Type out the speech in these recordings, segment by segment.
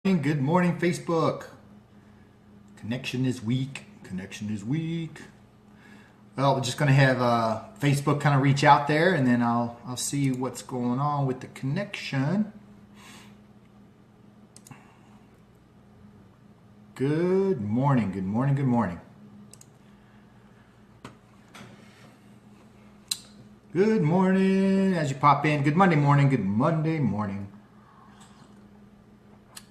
Good morning, Facebook. Connection is weak. Connection is weak. Well, we're just going to have Facebook kind of reach out there, and then I'll see what's going on with the connection. Good morning. Good morning. Good morning. Good morning. As you pop in, good Monday morning. Good Monday morning.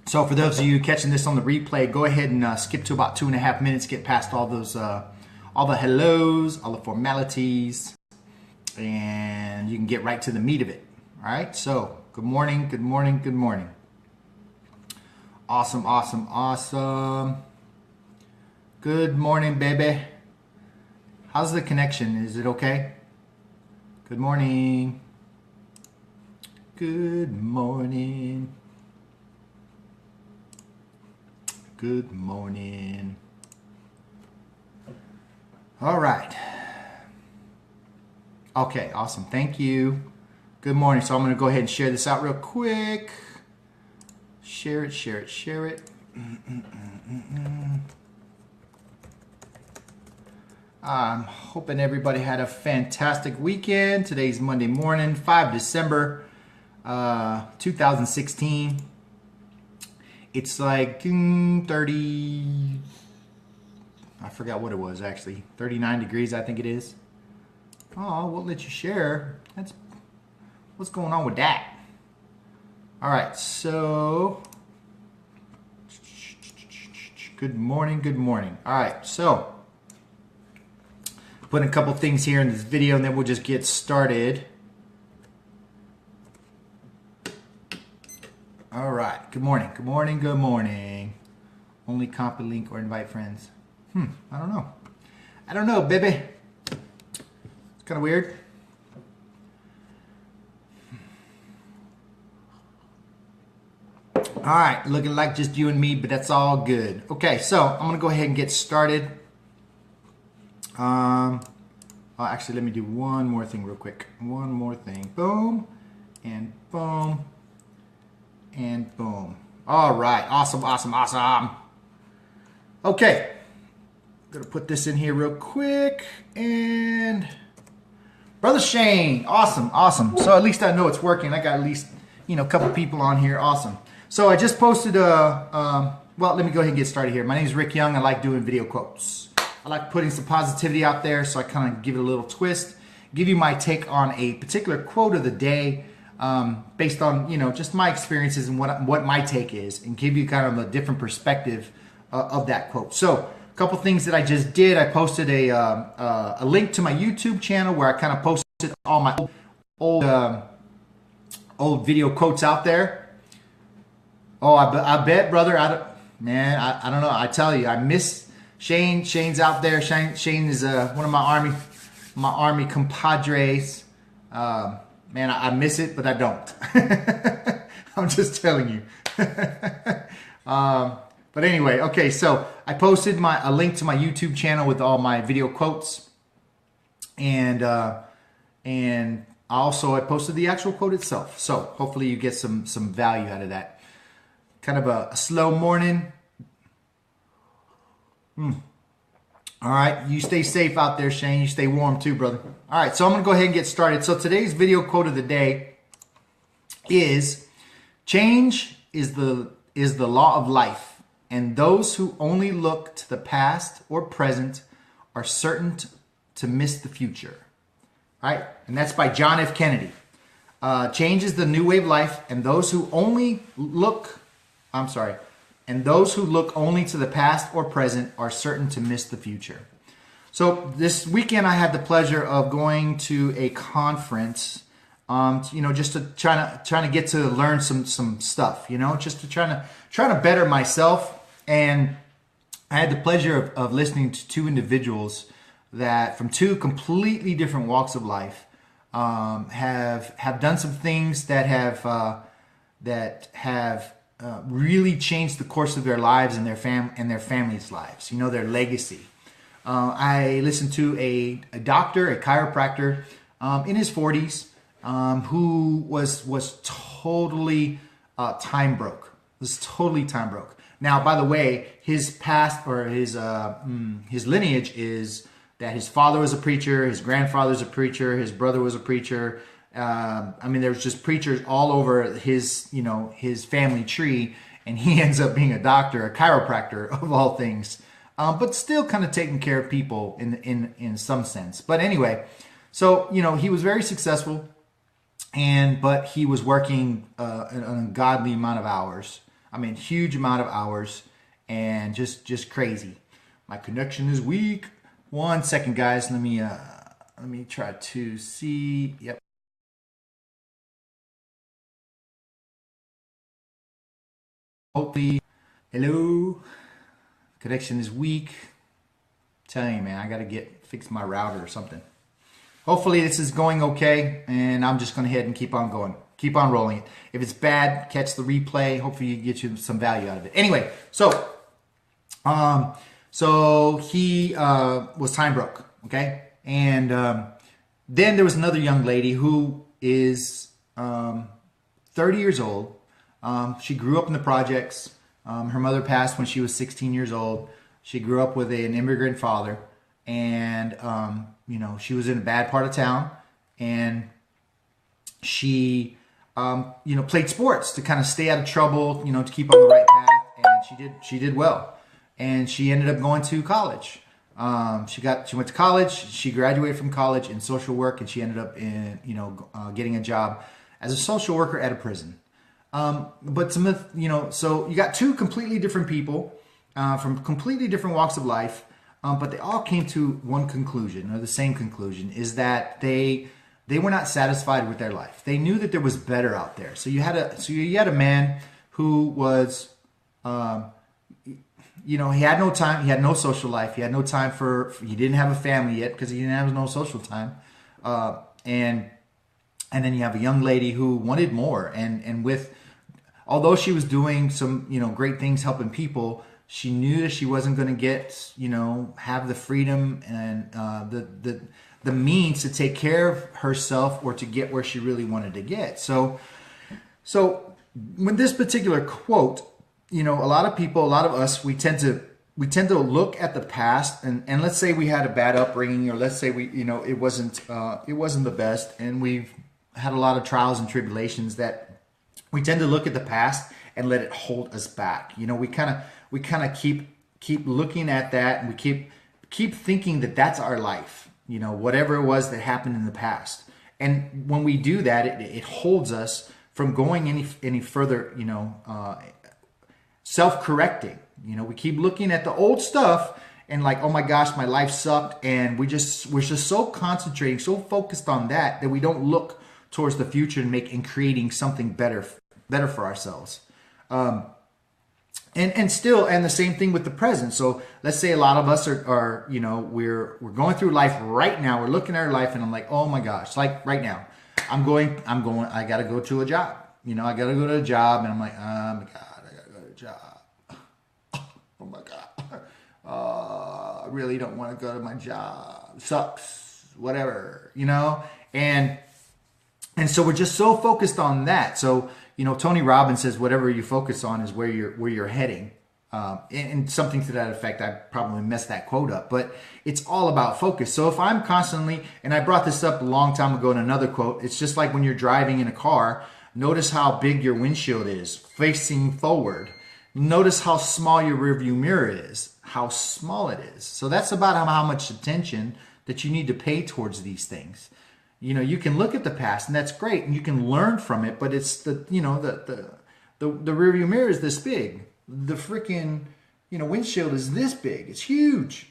So for those of you catching this on the replay, go ahead and skip to about 2.5 minutes, get past all those, all the hellos, all the formalities, and you can get right to the meat of it. All right. So good morning, good morning, good morning. Awesome, awesome, awesome. Good morning, baby. How's the connection? Is it okay? Good morning. Good morning. Good morning. All right. Okay, awesome. Thank you. Good morning. So I'm going to go ahead and share this out real quick. Share it, share it, share it. I'm hoping everybody had a fantastic weekend. Today's Monday morning, 5 December 2016. It's like 30, I forgot what it was actually, 39 degrees I think it is. Oh, won't let you share. That's what's going on with that. All right, so good morning, good morning. All right, so putting a couple things here in this video and then we'll just get started. All right. Good morning. Good morning. Good morning. Only copy link or invite friends. I don't know. I don't know, baby. It's kind of weird. All right. Looking like just you and me, but that's all good. Okay. So I'm going to go ahead and get started. Actually, let me do one more thing real quick. One more thing. Boom. And boom. And boom. All right. Awesome, awesome, awesome. Okay. I'm going to put this in here real quick. And Brother Shane. Awesome, awesome. So at least I know it's working. I got at least, a couple people on here. Awesome. So I just posted well, let me go ahead and get started here. My name is Rick Young. I like doing video quotes. I like putting some positivity out there, so I kind of give it a little twist. Give you my take on a particular quote of the day. Based on just my experiences and what my take is, and give you kind of a different perspective of that quote. So a couple things that I just did. I posted a link to my YouTube channel where I kind of posted all my old video quotes out there. Oh, I bet, brother. I don't know. I tell you, I miss Shane. Shane's out there. Shane is one of my army compadres. Man, I miss it, but I don't. I'm just telling you. But anyway, okay, so I posted a link to my YouTube channel with all my video quotes. And also I posted the actual quote itself. So hopefully you get some value out of that. Kind of a slow morning. All right, you stay safe out there, Shane. You stay warm too, brother. All right, so I'm going to go ahead and get started. So today's video quote of the day is, change is the law of life, and those who only look to the past or present are certain to miss the future. All right, and that's by John F. Kennedy. Change is the new way of life, and those who look only to the past or present are certain to miss the future. So this weekend I had the pleasure of going to a conference, just to trying to get to learn some stuff, just to trying to better myself. And I had the pleasure of listening to two individuals that from two completely different walks of life have done some things that have really changed the course of their lives and their families' lives. Their legacy. I listened to a doctor, a chiropractor, in his 40s, who was totally time broke. Was totally time broke. Now, by the way, his past or his lineage is that his father was a preacher, his grandfather's a preacher, his brother was a preacher. I mean, there's just preachers all over his, his family tree, and he ends up being a doctor, a chiropractor of all things, but still kind of taking care of people in some sense. But anyway, so he was very successful, but he was working an ungodly amount of hours. I mean, huge amount of hours, and just crazy. My connection is weak. 1 second, guys. Let me try to see. Yep. Hopefully, hello. Connection is weak. I'm telling you, man, I gotta fix my router or something. Hopefully this is going okay, and I'm just gonna head and keep on going. Keep on rolling it. If it's bad, catch the replay. Hopefully it gets you some value out of it. Anyway, so he was time broke, okay? And then there was another young lady who is 30 years old. She grew up in the projects. Her mother passed when she was 16 years old. She grew up with an immigrant father, and she was in a bad part of town, and she played sports to kind of stay out of trouble, to keep on the right path, and she did well, and she ended up going to college. She went to college. She graduated from college in social work, and she ended up in getting a job as a social worker at a prison. But so you got two completely different people from completely different walks of life, but they all came to one conclusion, or the same conclusion, is that they were not satisfied with their life. They knew that there was better out there. So you had a man who was, he had no time. He had no social life. He had no time he didn't have a family yet because he didn't have no social time. And then you have a young lady who wanted more, although she was doing some, great things helping people, she knew that she wasn't going to get, have the freedom and the means to take care of herself or to get where she really wanted to get. So when this particular quote, a lot of us, we tend to look at the past, and let's say we had a bad upbringing, or let's say it wasn't the best, and we've had a lot of trials and tribulations, that we tend to look at the past and let it hold us back. We kind of keep looking at that, and we keep thinking that that's our life. Whatever it was that happened in the past. And when we do that, it holds us from going any further, self-correcting. We keep looking at the old stuff and like, oh my gosh, my life sucked. And we're just so concentrating, so focused on that we don't look towards the future and creating something better for ourselves. And the same thing with the present. So let's say a lot of us are we're going through life right now. We're looking at our life, and I'm like, oh my gosh, like right now, I got to go to a job. I got to go to a job, and I'm like, oh my God, I got to go to a job. Oh my God. I really don't want to go to my job. Sucks, whatever, and so we're just so focused on that. So, Tony Robbins says, whatever you focus on is where you're heading. And something to that effect. I probably messed that quote up, but it's all about focus. So if I'm constantly, and I brought this up a long time ago in another quote, it's just like when you're driving in a car, notice how big your windshield is facing forward. Notice how small your rearview mirror is, how small it is. So that's about how much attention that you need to pay towards these things. You can look at the past, and that's great, and you can learn from it, but it's the rearview mirror is this big. The freaking, windshield is this big. It's huge,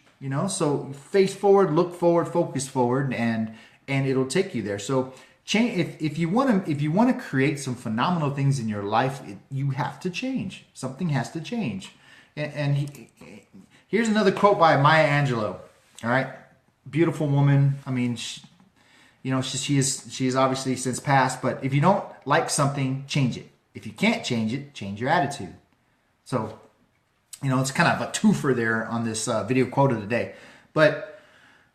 so face forward, look forward, focus forward, and it'll take you there. So change, if you want to create some phenomenal things in your life, you have to change. Something has to change. Here's another quote by Maya Angelou. All right. Beautiful woman. I mean, she is obviously since passed, but if you don't like something, change it. If you can't change it, change your attitude. So, it's kind of a twofer there on this video quote of the day. But,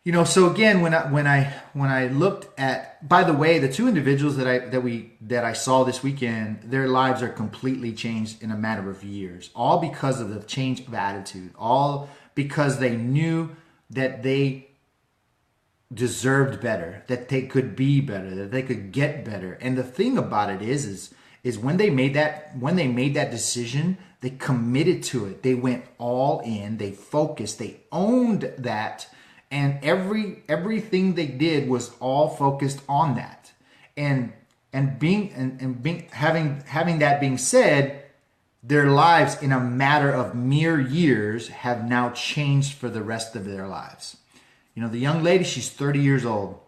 So again, when I looked at, by the way, the two individuals that I saw this weekend, their lives are completely changed in a matter of years, all because of the change of attitude, all because they knew that they deserved better, that they could be better, that they could get better. And the thing about it is when they made that decision, they committed to it. They went all in, they focused, they owned that. And everything they did was all focused on that. And having that being said, their lives in a matter of mere years have now changed for the rest of their lives. The young lady, she's 30 years old,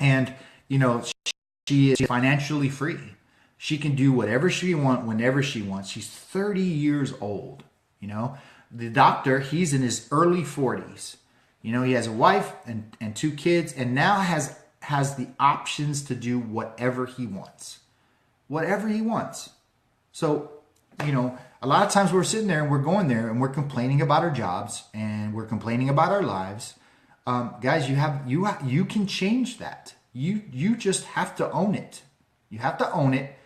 and she is financially free. She can do whatever she wants whenever she wants. She's 30 years old. The doctor, he's in his early 40s. He has a wife and two kids, and now has the options to do whatever he wants. Whatever he wants. So, a lot of times we're sitting there and we're going there and we're complaining about our jobs and we're complaining about our lives. Guys, you can change that. You just have to own it. You have to own it.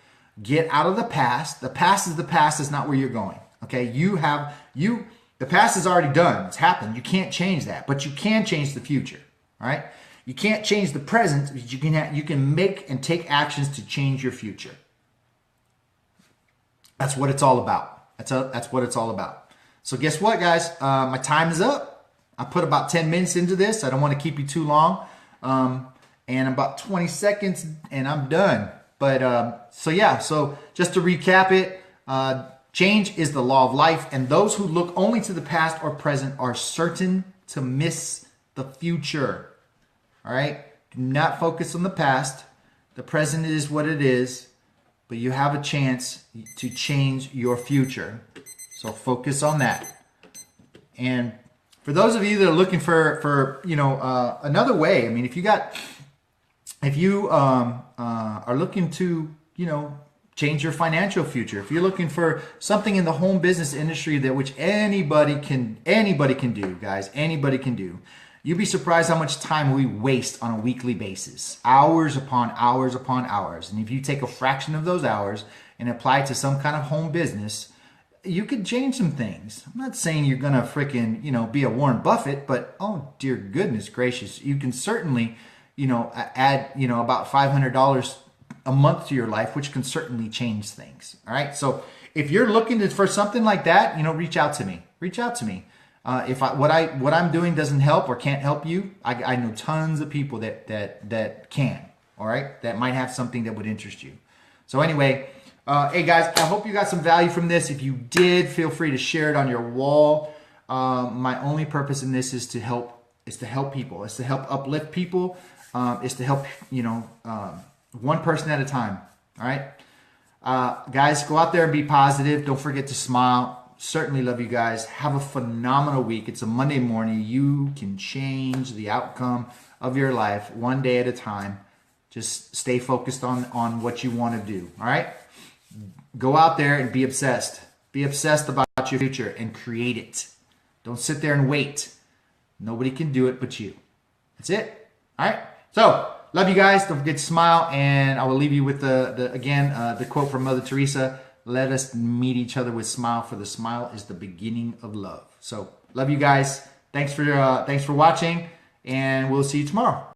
Get out of the past. The past is the past. It's not where you're going. Okay, the past is already done. It's happened. You can't change that, but you can change the future. All right. You can't change the present, but you can make and take actions to change your future. That's what it's all about. That's what it's all about. So guess what, guys? My time is up. I put about 10 minutes into this. I don't want to keep you too long. And about 20 seconds and I'm done. But so just to recap it, change is the law of life, and those who look only to the past or present are certain to miss the future. All right? Do not focus on the past. The present is what it is, but you have a chance to change your future. So focus on that. And for those of you that are looking for another way, I mean, if you are looking to, change your financial future. If you're looking for something in the home business industry that which anybody can do, guys, anybody can do. You'd be surprised how much time we waste on a weekly basis, hours upon hours upon hours. And if you take a fraction of those hours and apply it to some kind of home business, you could change some things. I'm not saying you're gonna freaking, be a Warren Buffett, but oh dear goodness gracious, you can certainly, add, about $500 a month to your life, which can certainly change things. All right. So if you're looking for something like that, reach out to me. Reach out to me. If what I'm doing doesn't help or can't help you, I know tons of people that can. All right, that might have something that would interest you. So anyway, hey guys, I hope you got some value from this. If you did, feel free to share it on your wall. My only purpose in this is to help people. It's to help uplift people. It's to help one person at a time. All right, guys, go out there and be positive. Don't forget to smile. Certainly love you guys. Have a phenomenal week. It's a Monday morning. You can change the outcome of your life one day at a time. Just stay focused on what you want to do. All right, go out there and be obsessed. Be obsessed about your future and create it. Don't sit there and wait. Nobody can do it but you. That's it. All right. So love you guys. Don't forget to smile. And I will leave you with the quote from Mother Teresa. Let us meet each other with smile, for the smile is the beginning of love. So love you guys. Thanks for watching, and we'll see you tomorrow.